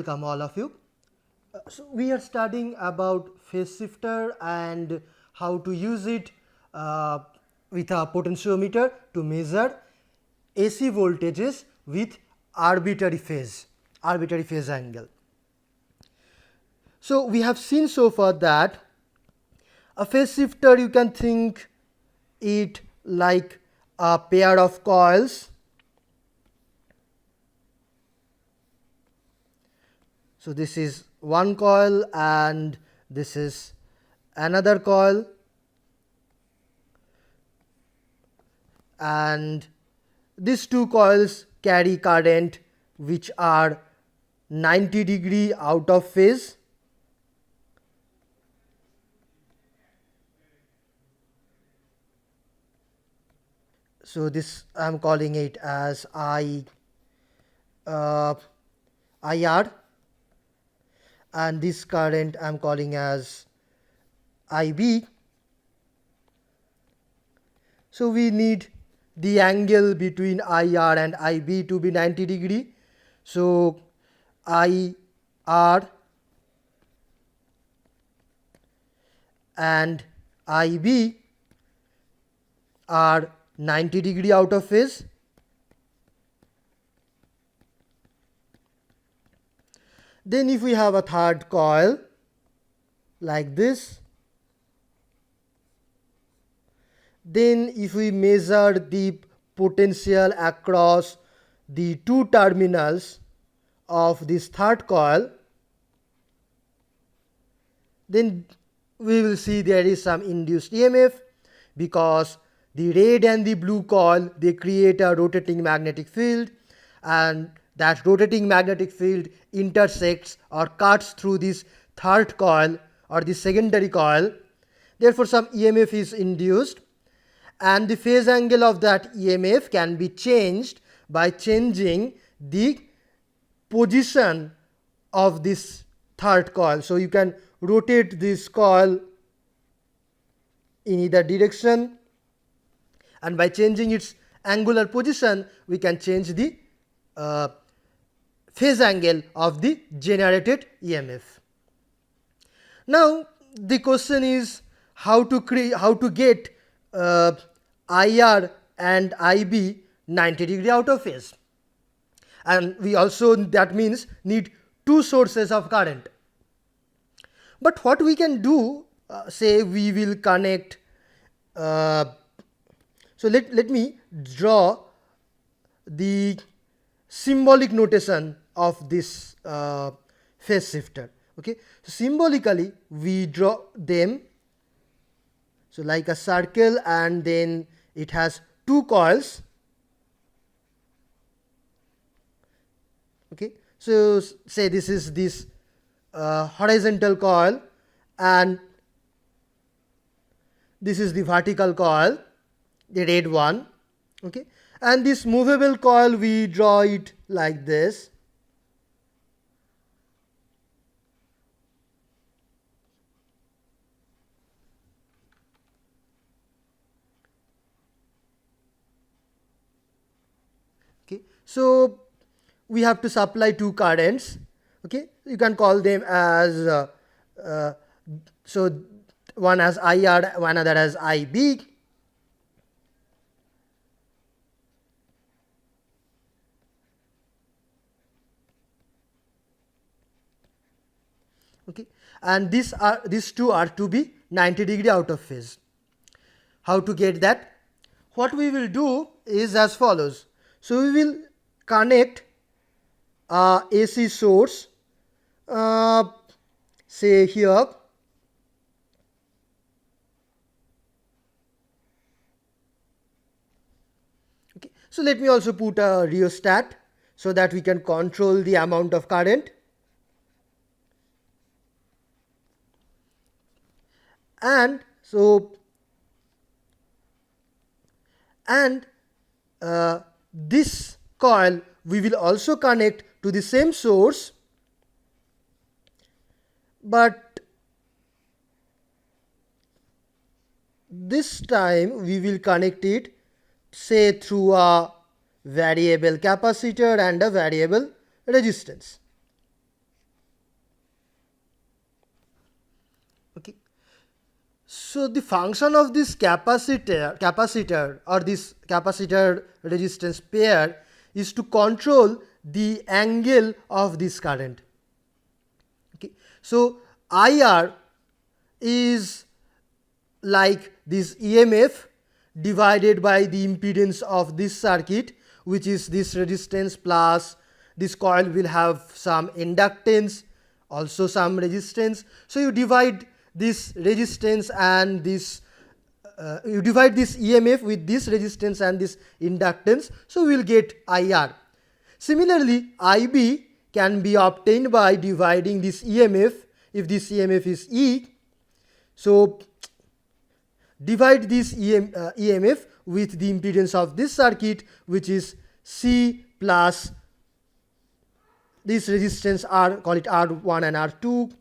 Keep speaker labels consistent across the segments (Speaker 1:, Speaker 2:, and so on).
Speaker 1: welcome all of you. So we are studying about phase shifter and how to use it with a potentiometer to measure AC voltages with arbitrary phase angle. So we have seen so far that a phase shifter, you can think it like a pair of coils. So this is one coil and this is another coil, and these two coils carry current which are 90° out of phase. So this I am calling it as IR, and this current I am calling as IB. So we need the angle between IR and IB to be 90°. So IR and IB are 90° out of phase. Then if we have a third coil like this, then if we measure the potential across the two terminals of this third coil, then we will see there is some induced EMF, because the red and the blue coil, they create a rotating magnetic field, and that rotating magnetic field intersects or cuts through this third coil or the secondary coil. Therefore, some EMF is induced, and the phase angle of that EMF can be changed by changing the position of this third coil. So you can rotate this coil in either direction, and by changing its angular position we can change the phase angle of the generated EMF. Now the question is how to get IR and IB 90° out of phase, and we also, that means, need two sources of current. But what we can do, say we will connect, so let me draw the symbolic notation of this phase shifter. Okay, so symbolically we draw them, so like a circle, and then it has two coils. Okay, so say this is this horizontal coil, and this is the vertical coil, the red one. Okay, and this movable coil, we draw it like this. Okay, so we have to supply two currents. Okay, you can call them as so one as IR, one other as IB. Okay, and these two are to be 90° out of phase. How to get that? What we will do is as follows. So we will connect a AC source, say here. Okay, so let me also put a rheostat so that we can control the amount of current. And so, and this coil we will also connect to the same source, but this time we will connect it, say, through a variable capacitor and a variable resistance. So the function of this capacitor or this capacitor resistance pair is to control the angle of this current. Okay. So IR is like this EMF divided by the impedance of this circuit, which is this resistance plus this coil will have some inductance, also some resistance. So you divide this resistance and this you divide this EMF with this resistance and this inductance, so we will get IR. Similarly, IB can be obtained by dividing this EMF, if this EMF is E. So divide this EMF with the impedance of this circuit, which is C plus this resistance R, call it R1 and R2,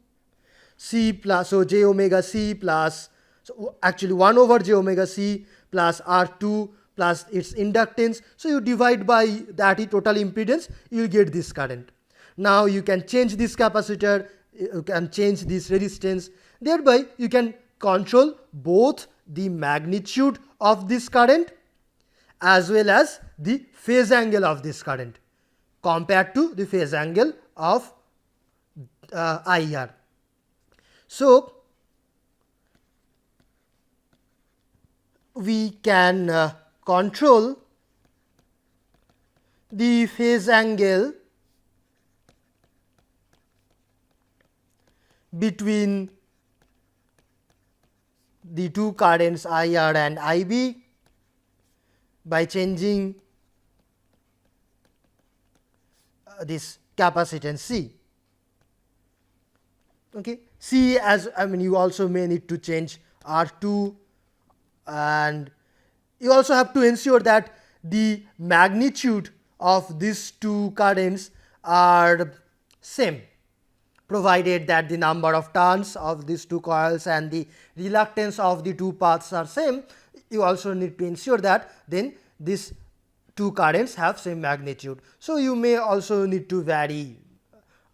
Speaker 1: C plus, so j omega C plus, so actually 1 over j omega C plus R2 plus its inductance. So you divide by that total impedance, you will get this current. Now you can change this capacitor, you can change this resistance, thereby you can control both the magnitude of this current as well as the phase angle of this current compared to the phase angle of IR. So we can control the phase angle between the two currents IR and IB by changing this capacitance C. Okay. C, as I mean, you also may need to change R2, and you also have to ensure that the magnitude of these two currents are same, provided that the number of turns of these two coils and the reluctance of the two paths are same. You also need to ensure that then these two currents have same magnitude. So you may also need to vary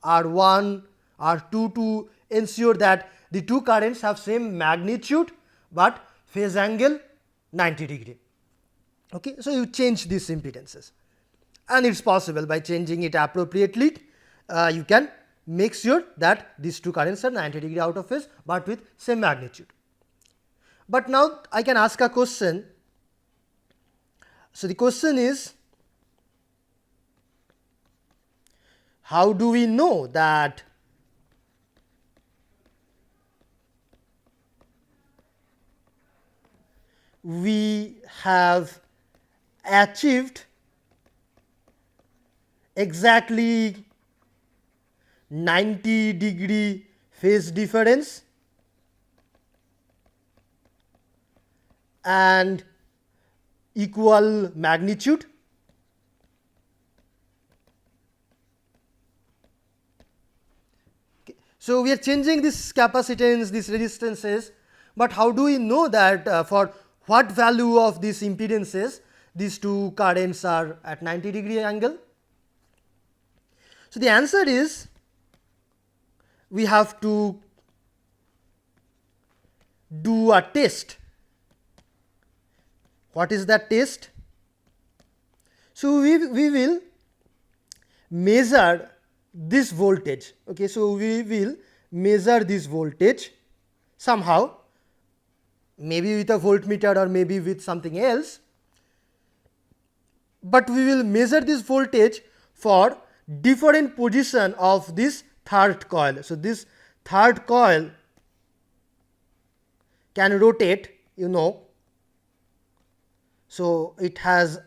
Speaker 1: R1, R2 to ensure that the two currents have same magnitude but phase angle 90 degree. Okay. So you change these impedances, and it's possible by changing it appropriately, you can make sure that these two currents are 90 degree out of phase but with same magnitude. But now I can ask a question. So the question is, how do we know that we have achieved exactly 90 degree phase difference and equal magnitude? Okay. So we are changing this capacitance, these resistances, but how do we know that for what value of these impedances these two currents are at 90 degree angle? So the answer is, we have to do a test. What is that test? So we will measure this voltage. Okay, so we will measure this voltage somehow, maybe with a voltmeter or maybe with something else, but we will measure this voltage for different position of this third coil. So this third coil can rotate, you know. So it has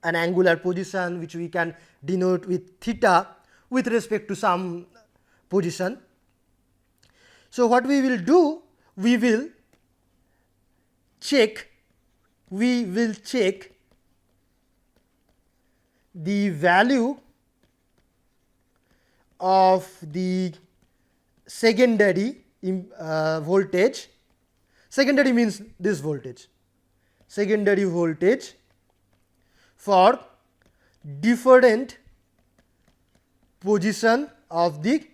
Speaker 1: an angular position which we can denote with theta with respect to some position. So what we will do, we will check the value of the secondary voltage. Secondary means this voltage, secondary voltage for different position of the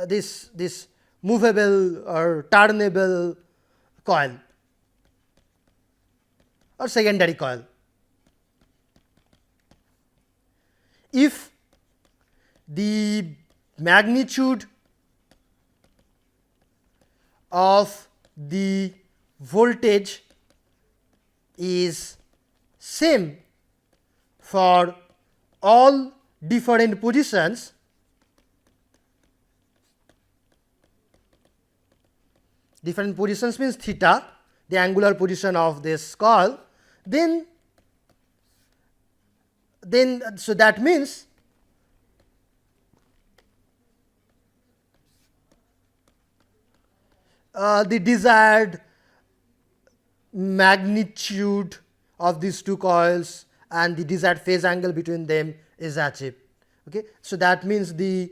Speaker 1: this movable or turnable coil or secondary coil. If the magnitude of the voltage is same for all different positions, different positions means theta, the angular position of this coil, then so that means the desired magnitude of these two coils and the desired phase angle between them is achieved. Okay, so that means the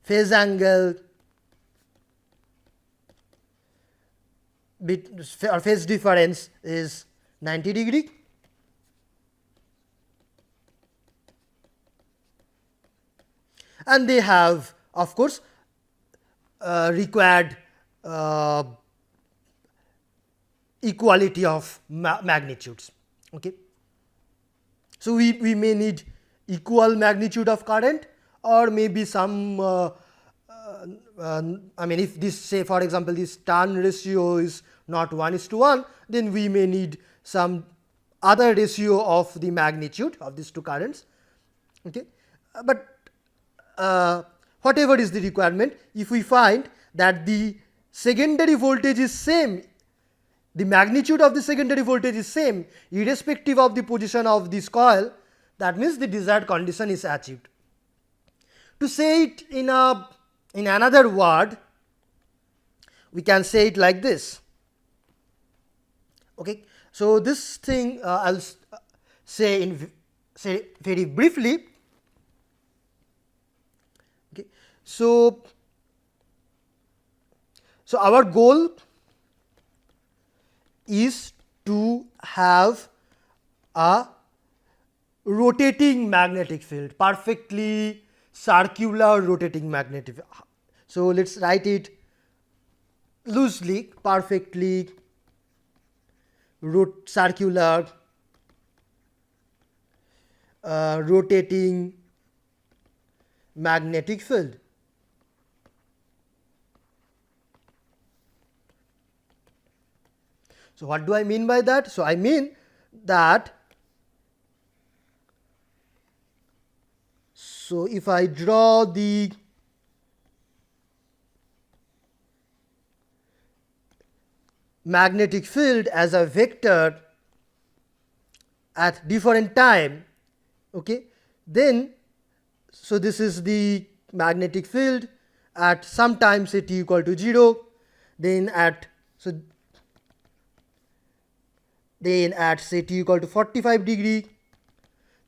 Speaker 1: phase angle or phase difference is 90 degree. And they have, of course, required equality of magnitudes. Okay. So, we may need equal magnitude of current, or maybe some I mean, if this, say for example, this turn ratio is not 1:1, then we may need some other ratio of the magnitude of these two currents. Okay. But whatever is the requirement, if we find that the secondary voltage is same, the magnitude of the secondary voltage is same irrespective of the position of this coil, that means the desired condition is achieved. To say it in another word, we can say it like this. Okay. So, this thing I will say very briefly. Okay. So, our goal is to have a rotating magnetic field, perfectly circular rotating magnetic field. So, let us write it loosely, perfectly circular rotating magnetic field. So, what do I mean by that? So, I mean that, so if I draw the magnetic field as a vector at different time, okay, then so this is the magnetic field at some time, say t equal to 0, then at say t equal to 45 degree,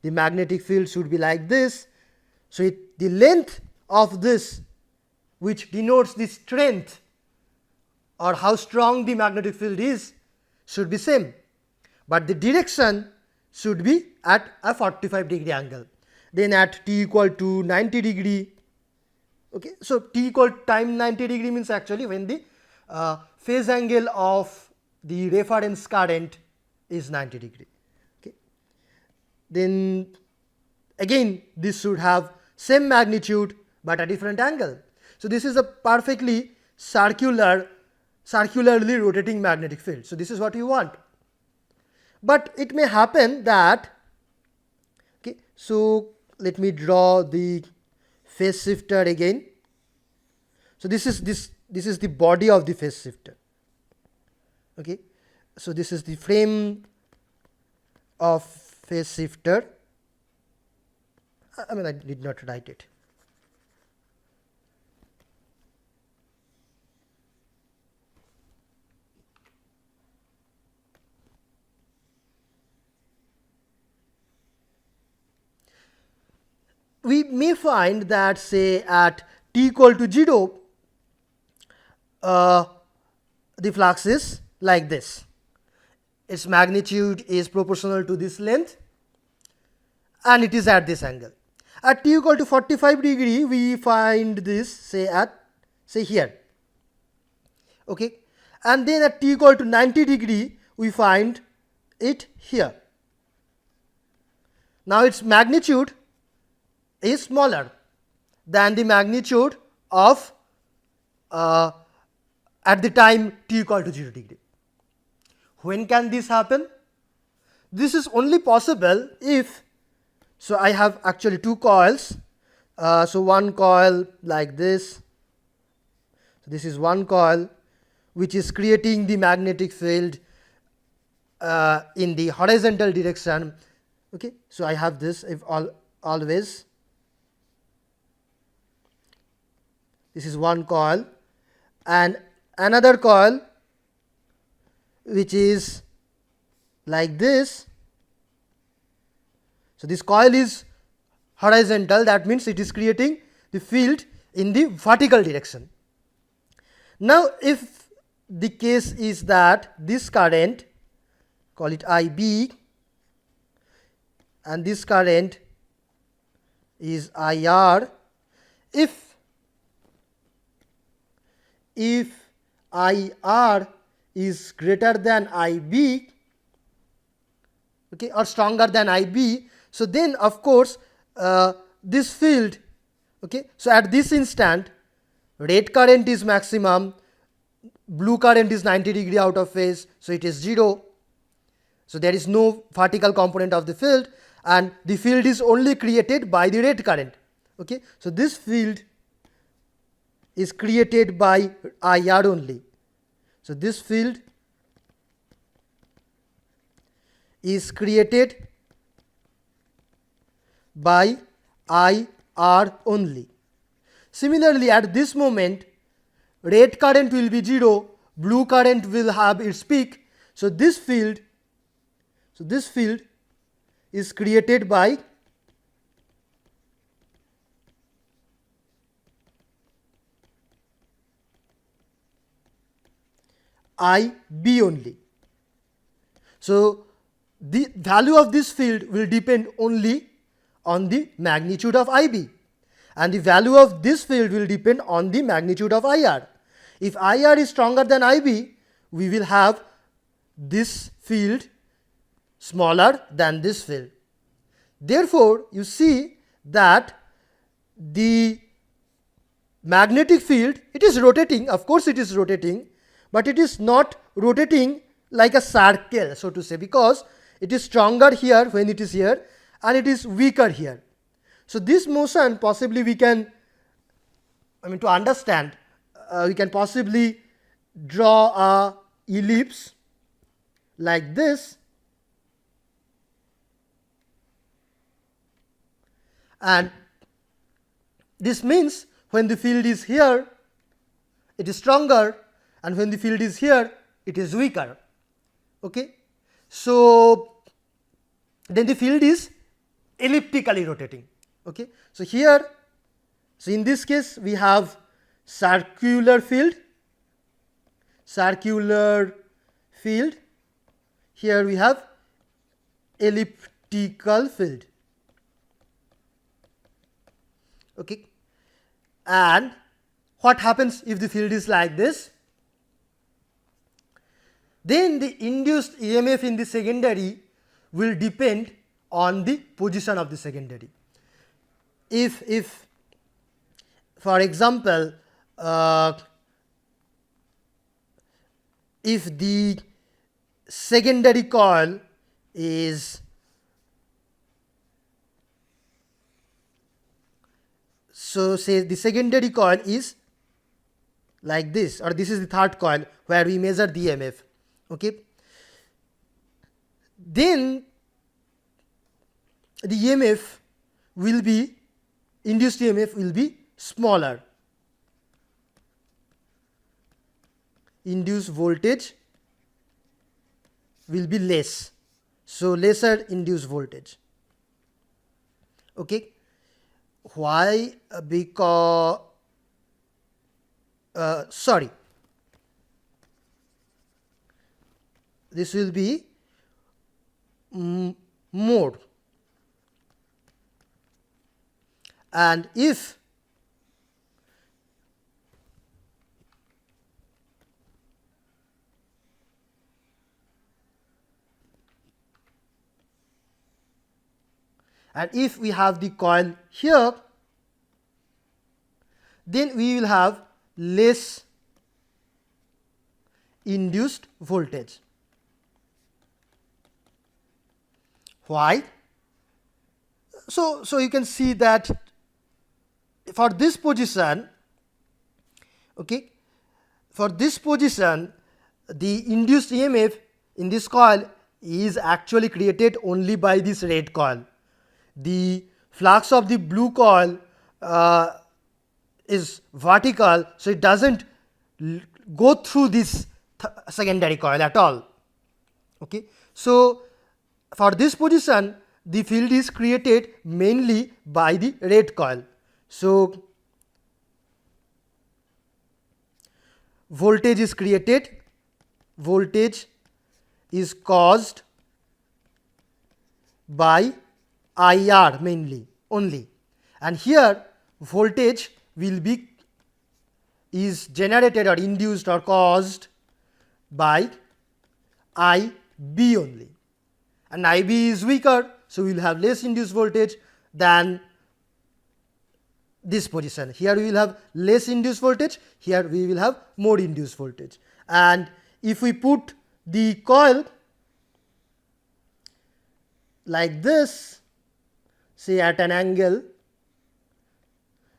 Speaker 1: the magnetic field should be like this. So, the length of this, which denotes the strength or how strong the magnetic field is, should be same, but the direction should be at a 45 degree angle. Then at t equal to 90 degree, okay. So, t equal time 90 degree means actually when the phase angle of the reference current is 90 degree. Okay. Then again this should have same magnitude, but a different angle. So, this is a perfectly circularly rotating magnetic field. So, this is what you want, but it may happen that, okay. So, let me draw the phase shifter again. So, this is the body of the phase shifter. Okay. So, this is the frame of phase shifter. I mean, I did not write it. We may find that, say at t equal to 0, the flux is like this. Its magnitude is proportional to this length and it is at this angle. At t equal to 45 degree, we find this say here. Okay, and then at t equal to 90 degree, we find it here. Now its magnitude is smaller than the magnitude of at the time t equal to 0 degree. When can this happen? This is only possible if, so I have actually two coils. So one coil like this. So this is one coil which is creating the magnetic field in the horizontal direction. Okay, so I have this if always. This is one coil, and another coil which is like this. So this coil is horizontal, that means it is creating the field in the vertical direction. Now if the case is that this current, call it IB, and this current is IR, if IR is greater than IB, okay, or stronger than IB, so then of course this field, okay, so at this instant red current is maximum, blue current is 90 degree out of phase, so it is 0. So there is no vertical component of the field, and the field is only created by the red current. Okay, so this field is created by IR only. So this field is created by IR only. Similarly, at this moment red current will be 0, blue current will have its peak. So this field is created by IB only. So the value of this field will depend only on the magnitude of IB, and the value of this field will depend on the magnitude of IR. If IR is stronger than IB, we will have this field smaller than this field. Therefore, you see that the magnetic field, it is rotating, of course it is rotating, but it is not rotating like a circle, so to say, because it is stronger here when it is here and it is weaker here. So this motion possibly we can, to understand, we can possibly draw a ellipse like this, and this means when the field is here it is stronger, and when the field is here it is weaker. Okay, so then the field is elliptically rotating. Okay, so here, so in this case we have circular field, here we have elliptical field. Okay, and what happens if the field is like this? Then the induced EMF in the secondary will depend on the position of the secondary. If for example, if the secondary coil is, so say the secondary coil is like this, or this is the third coil where we measure the EMF. Okay, then the EMF will be, induced EMF will be smaller, induced voltage will be less, so lesser induced voltage. Okay, why? Because this will be more. And if we have the coil here, then we will have less induced voltage. Why? So you can see that for this position, okay, for this position, the induced EMF in this coil is actually created only by this red coil. The flux of the blue coil is vertical, so it doesn't go through this secondary coil at all. Okay, so for this position, the field is created mainly by the red coil. So voltage is created, voltage is caused by IR mainly only, and here voltage will be is generated or induced or caused by IB only, and IB is weaker, so we will have less induced voltage than this position. Here we will have less induced voltage, here we will have more induced voltage. And if we put the coil like this, say at an angle,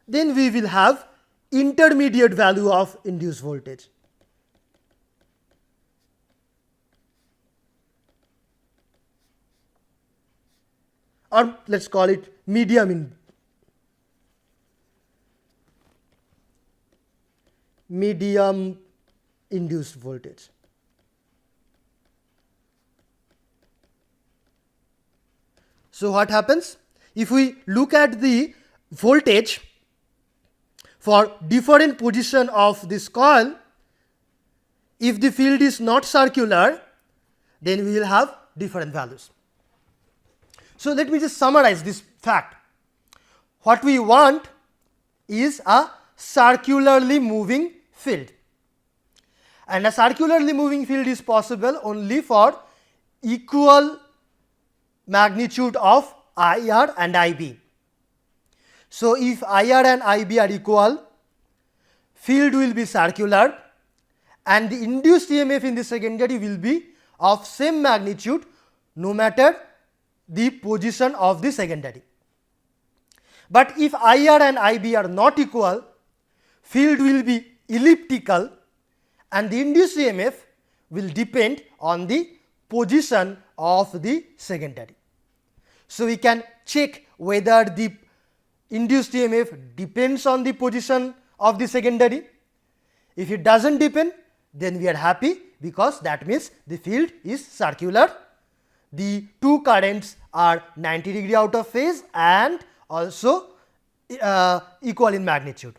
Speaker 1: then we will have intermediate value of induced voltage. Or let us call it medium induced voltage. So what happens? If we look at the voltage for different position of this coil, if the field is not circular, then we will have different values. So let me just summarize this fact. What we want is a circularly moving field, and a circularly moving field is possible only for equal magnitude of IR and IB. So if IR and IB are equal, field will be circular, and the induced EMF in the secondary will be of same magnitude no matter the position of the secondary. But if IR and IB are not equal, field will be elliptical, and the induced EMF will depend on the position of the secondary. So we can check whether the induced EMF depends on the position of the secondary. If it does not depend, then we are happy, because that means the field is circular. The two currents are 90° out of phase and also equal in magnitude.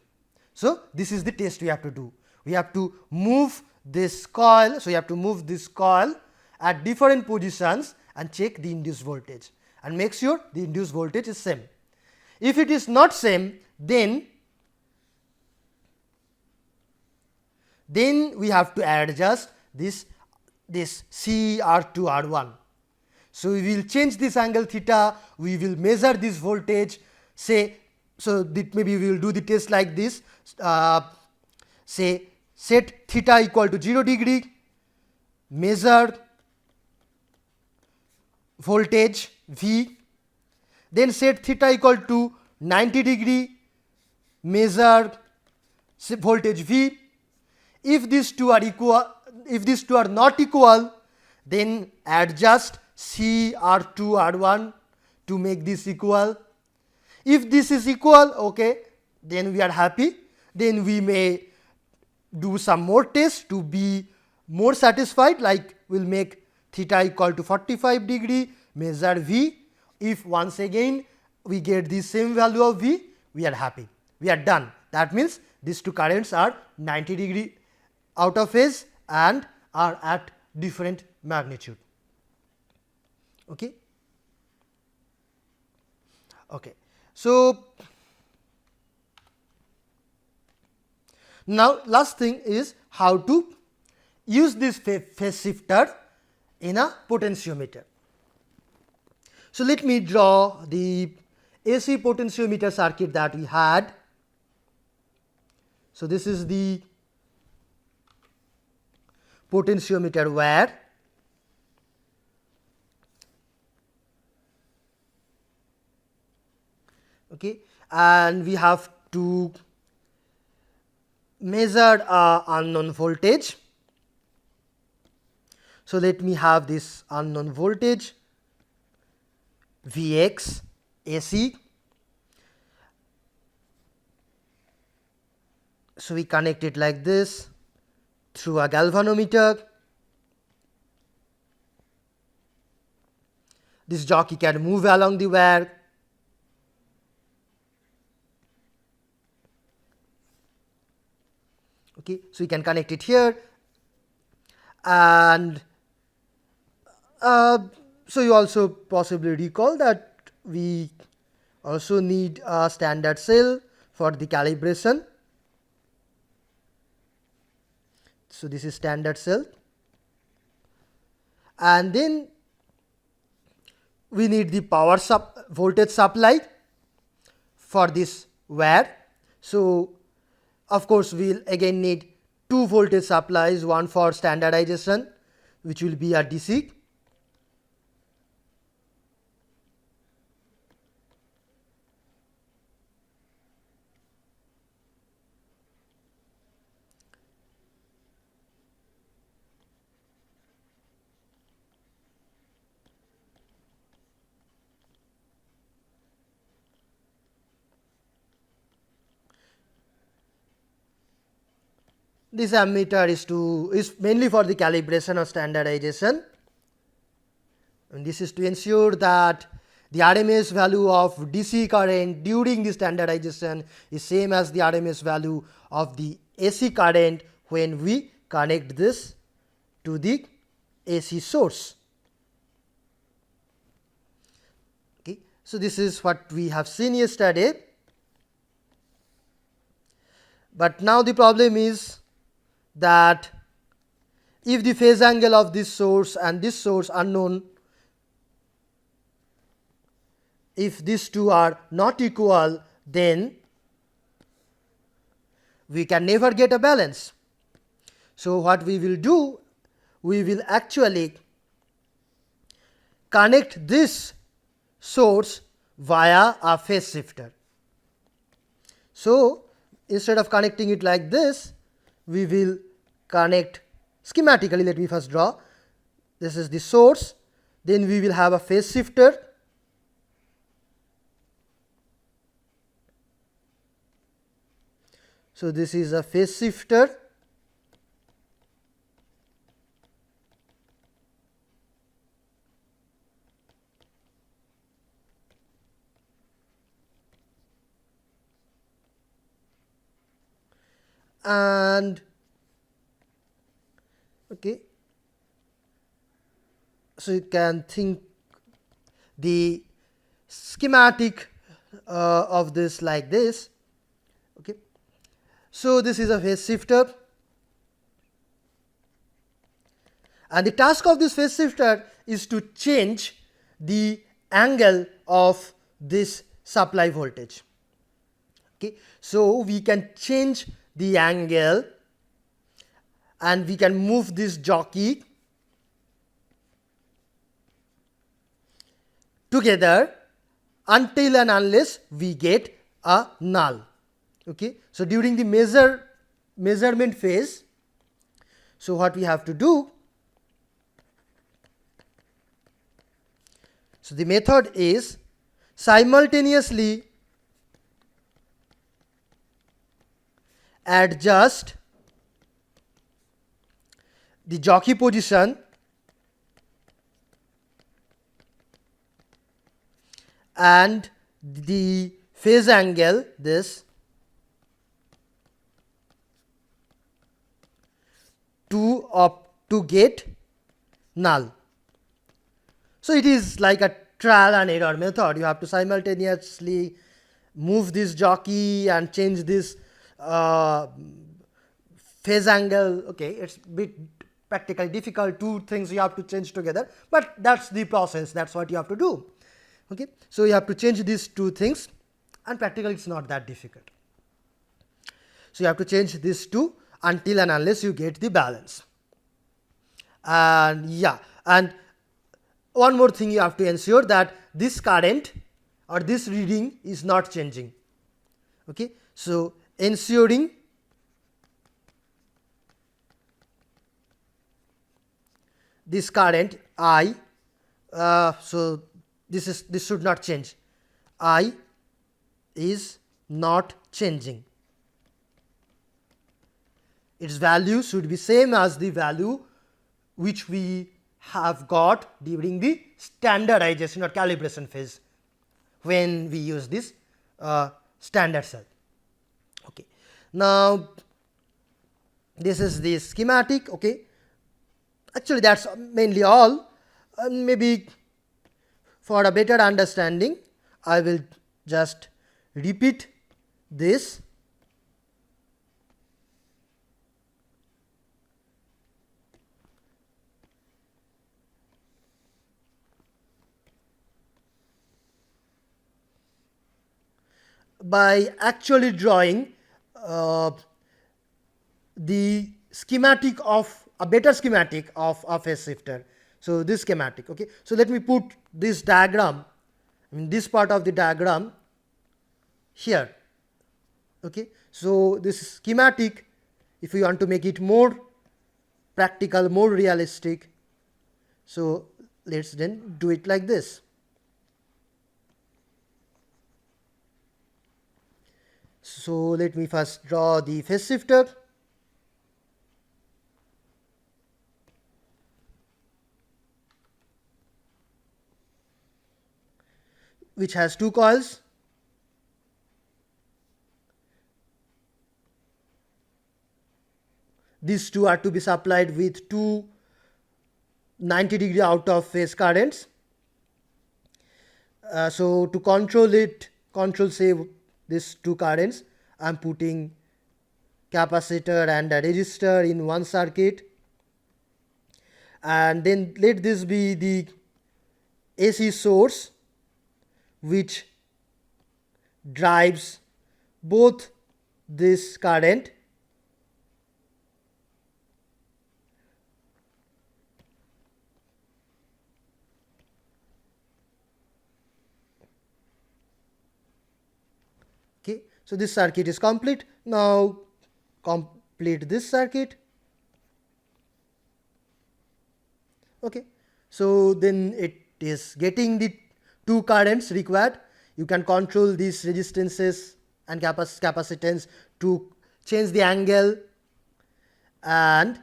Speaker 1: So this is the test we have to do. We have to move this coil. So we have to move this coil at different positions and check the induced voltage and make sure the induced voltage is same. If it is not same, then we have to adjust this CR to R1. So we will change this angle theta, we will measure this voltage, say, so maybe we will do the test like this, say set theta equal to 0°, measure voltage V, then set theta equal to 90°, measure voltage V. If these two are equal, if these two are not equal, then adjust CR to R1 to make this equal. If this is equal, okay, then we are happy. Then we may do some more tests to be more satisfied, like we will make theta equal to 45°, measure V. If once again we get the same value of V, we are happy, we are done. That means these two currents are 90° out of phase and are at different magnitude. Okay. Okay. So Now last thing is how to use this phase shifter in a potentiometer. So let me draw the AC potentiometer circuit that we had. So this is the potentiometer wire. Okay, and we have to measure a unknown voltage. So let me have this unknown voltage Vx AC. So we connect it like this through a galvanometer. This jockey can move along the wire. Okay, so we can connect it here, and so you also possibly recall that we also need a standard cell for the calibration. So this is standard cell, and then we need the voltage supply for this wire. So of course we'll again need two voltage supplies, one for standardization, which will be a DC, this ammeter is mainly for the calibration or standardization, and this is to ensure that the RMS value of DC current during the standardization is same as the RMS value of the AC current when we connect this to the AC source. Okay. So this is what we have seen yesterday, but now the problem is that if the phase angle of this source and this source unknown, if these two are not equal, then we can never get a balance. So what we will do, we will actually connect this source via a phase shifter. So instead of connecting it like this, we will connect schematically. Let me first draw. This is the source, then we will have a phase shifter. So this is a phase shifter, and okay, so you can think the schematic of this like this. Okay, so this is a phase shifter, and the task of this phase shifter is to change the angle of this supply voltage. Okay, so we can change the angle and we can move this jockey together until and unless we get a null. Okay, so during the measurement phase, so what we have to do, so the method is simultaneously adjust the jockey position and the phase angle, this, to get null. So it is like a trial and error method. You have to simultaneously move this jockey and change this phase angle, okay, it's bit practically difficult, two things you have to change together, but that's the process, that's what you have to do. Okay, so you have to change these two things, and practically it's not that difficult. So you have to change these two until and unless you get the balance. And yeah, and one more thing, you have to ensure that this current or this reading is not changing. Okay, so ensuring this current I, so this should not change. I is not changing. Its value should be same as the value which we have got during the standardization or calibration phase when we use this standard cell. Okay. Now, this is the schematic. Okay. Actually, that's mainly all. Maybe for a better understanding, I will just repeat this. By actually drawing the schematic of a better schematic of a phase shifter. So, this schematic. Okay. So, let me put this diagram, this part of the diagram here. Okay. So, this schematic, if you want to make it more practical, more realistic, so let us then do it like this. So, let me first draw the phase shifter. Which has two coils. These two are to be supplied with two 90-degree out of phase currents. So, to control say these two currents, I am putting capacitor and a resistor in one circuit, and then let this be the AC source which drives both this current okay. So, this circuit is complete. Now, complete this circuit. Okay. So, then it is getting the two currents required. You can control these resistances and capacitance to change the angle, and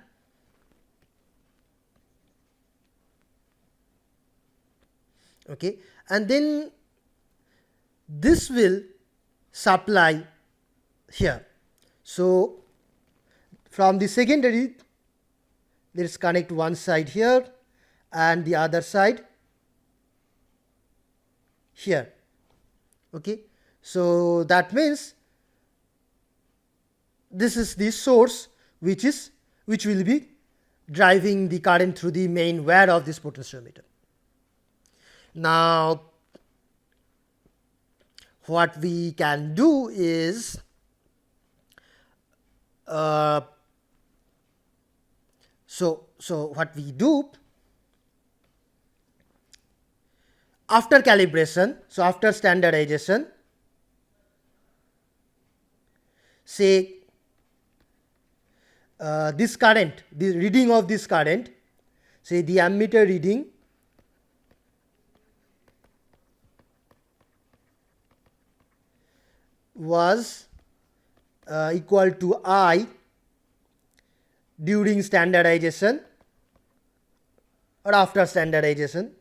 Speaker 1: okay, and then this will supply here. So, from the secondary, let us connect one side here and the other side here. Okay. So, that means this is the source which will be driving the current through the main wire of this potentiometer. Now, what we can do is so what we do after calibration, so after standardization, say this current, the reading of this current, say the ammeter reading was equal to I during standardization or after standardization.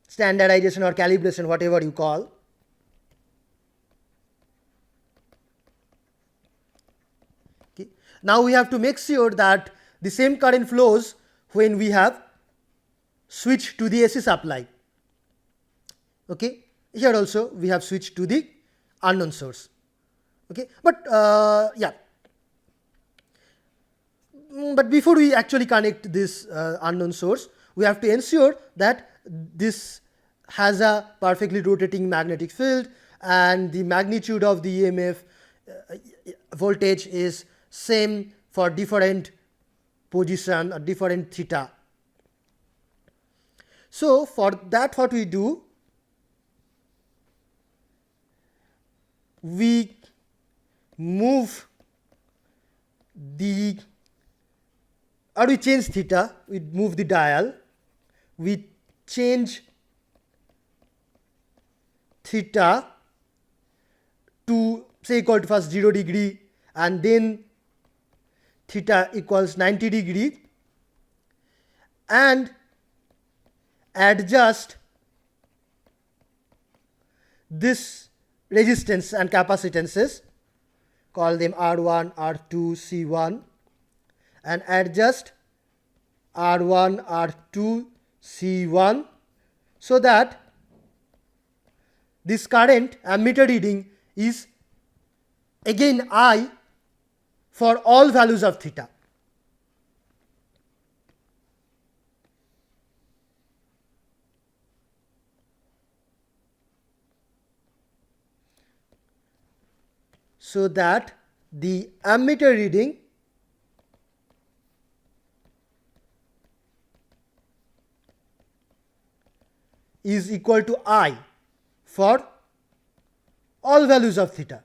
Speaker 1: Standardization or calibration, whatever you call. Okay. Now, we have to make sure that the same current flows when we have switched to the AC supply. Okay. Here also we have switched to the unknown source. Okay, but yeah. But before we actually connect this unknown source, we have to ensure that this has a perfectly rotating magnetic field and the magnitude of the EMF voltage is same for different position or different theta. So for that, what we do, we move the, or we change theta, we move the dial, we change theta to say equal to first 0 degree and then theta equals 90 degree, and adjust this resistance and capacitances, call them R1, R2, C1, and adjust R1, R2, C1, so that this current ammeter reading is again I for all values of theta. So that the ammeter reading is equal to I for all values of theta,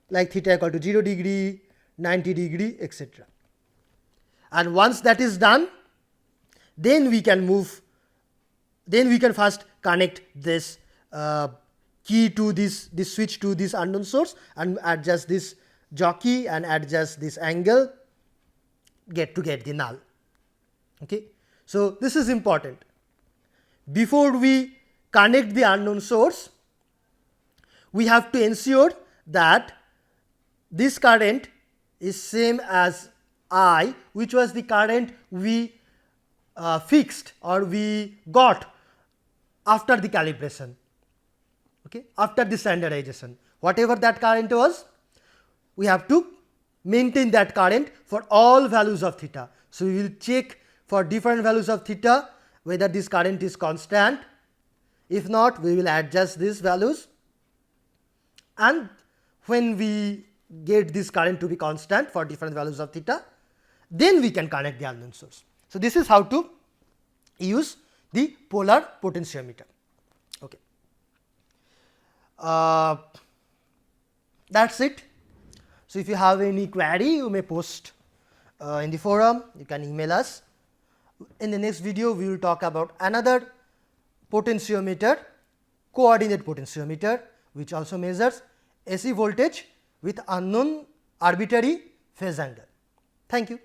Speaker 1: like theta equal to 0 degree, 90 degree, etc. And once that is done, then we can move, then we can first connect this key to this switch to this unknown source and adjust this jockey and adjust this angle to get the null. Okay. So this is important. Before we connect the unknown source, we have to ensure that this current is same as I, which was the current we fixed or we got after the calibration, okay, after the standardization. Whatever that current was, we have to maintain that current for all values of theta. So we will check for different values of theta whether this current is constant. If not, we will adjust these values, and when we get this current to be constant for different values of theta, then we can connect the unknown source. So this is how to use the polar potentiometer. Okay. That's it. So if you have any query, you may post in the forum, you can email us. In the next video, we will talk about another potentiometer, coordinate potentiometer, which also measures AC voltage with unknown arbitrary phase angle. Thank you.